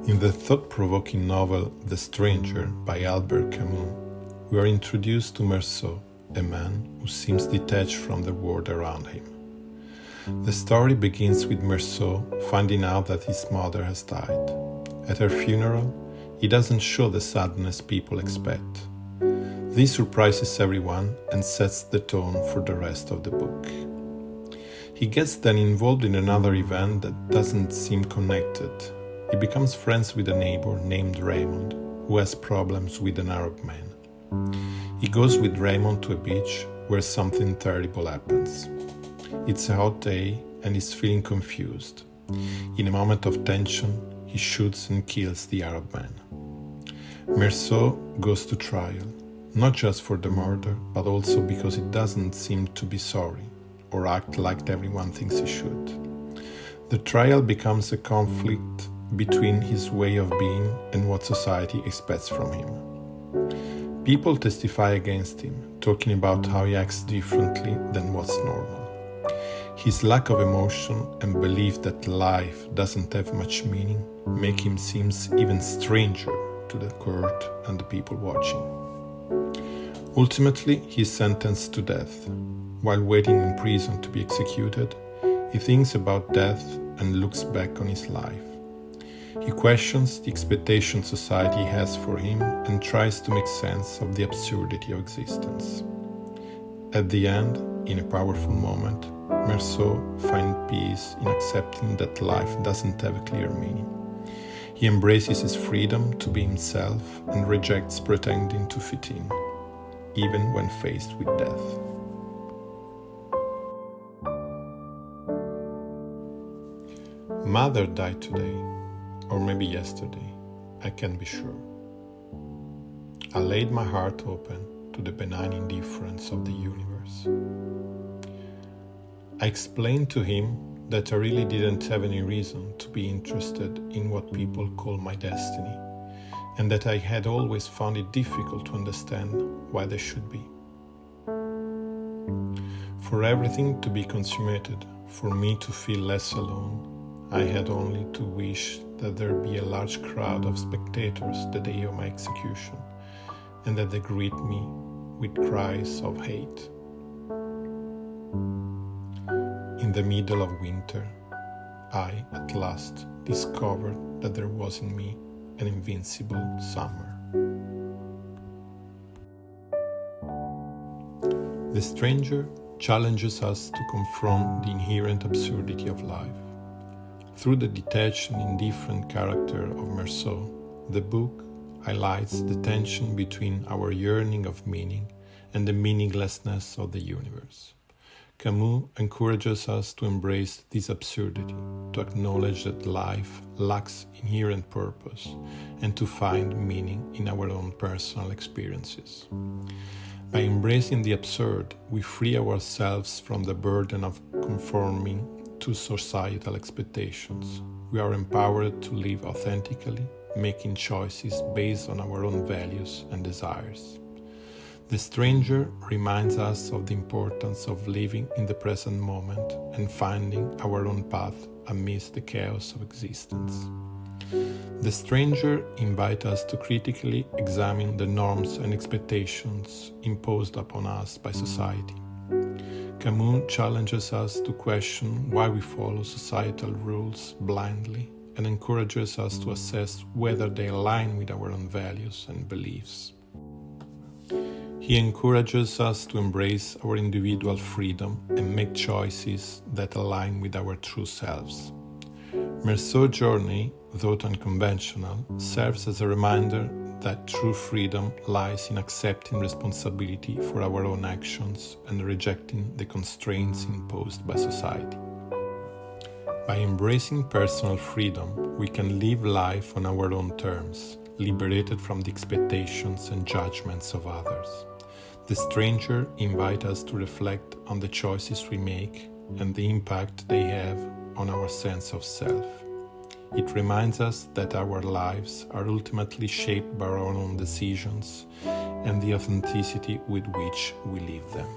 In the thought-provoking novel The Stranger by Albert Camus, we are introduced to Meursault, a man who seems detached from the world around him. The story begins with Meursault finding out that his mother has died. At her funeral, he doesn't show the sadness people expect. This surprises everyone and sets the tone for the rest of the book. He gets then involved in another event that doesn't seem connected. He becomes friends with a neighbor named Raymond, who has problems with an Arab man. He goes with Raymond to a beach where something terrible happens. It's a hot day and he's feeling confused. In a moment of tension, he shoots and kills the Arab man. Meursault goes to trial, not just for the murder, but also because he doesn't seem to be sorry or act like everyone thinks he should. The trial becomes a conflict between his way of being and what society expects from him. People testify against him, talking about how he acts differently than what's normal. His lack of emotion and belief that life doesn't have much meaning make him seem even stranger to the court and the people watching. Ultimately, he is sentenced to death. While waiting in prison to be executed, he thinks about death and looks back on his life. He questions the expectations society has for him and tries to make sense of the absurdity of existence. At the end, in a powerful moment, Meursault finds peace in accepting that life doesn't have a clear meaning. He embraces his freedom to be himself and rejects pretending to fit in, even when faced with death. Mother died today. Or maybe yesterday, I can't be sure. I laid my heart open to the benign indifference of the universe. I explained to him that I really didn't have any reason to be interested in what people call my destiny, and that I had always found it difficult to understand why there should be. For everything to be consummated, for me to feel less alone, I had only to wish that there be a large crowd of spectators the day of my execution, and that they greet me with cries of hate. In the middle of winter, I at last discovered that there was in me an invincible summer. The Stranger challenges us to confront the inherent absurdity of life. Through the detached and indifferent character of Meursault, the book highlights the tension between our yearning of meaning and the meaninglessness of the universe. Camus encourages us to embrace this absurdity, to acknowledge that life lacks inherent purpose, and to find meaning in our own personal experiences. By embracing the absurd, we free ourselves from the burden of conforming to societal expectations. We are empowered to live authentically, making choices based on our own values and desires. The Stranger reminds us of the importance of living in the present moment and finding our own path amidst the chaos of existence. The Stranger invites us to critically examine the norms and expectations imposed upon us by society. Camus challenges us to question why we follow societal rules blindly and encourages us to assess whether they align with our own values and beliefs. He encourages us to embrace our individual freedom and make choices that align with our true selves. Meursault's journey, though unconventional, serves as a reminder that true freedom lies in accepting responsibility for our own actions and rejecting the constraints imposed by society. By embracing personal freedom, we can live life on our own terms, liberated from the expectations and judgments of others. The Stranger invites us to reflect on the choices we make and the impact they have on our sense of self. It reminds us that our lives are ultimately shaped by our own decisions and the authenticity with which we live them.